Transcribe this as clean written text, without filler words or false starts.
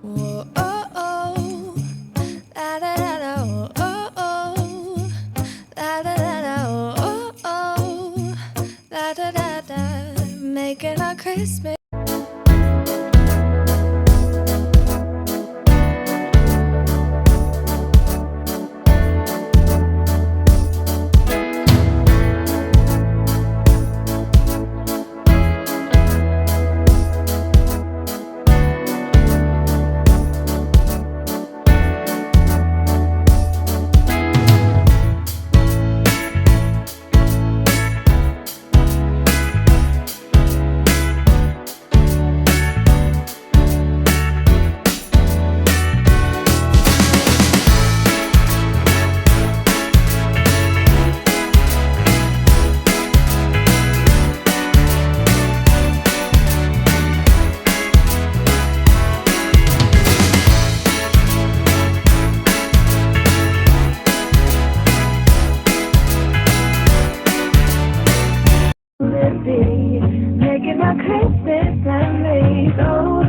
Whoa, oh, oh, la da da da, oh, oh, oh, la da da da, oh, oh, la da da da, making our Christmas. Making my Christmas memories. Oh,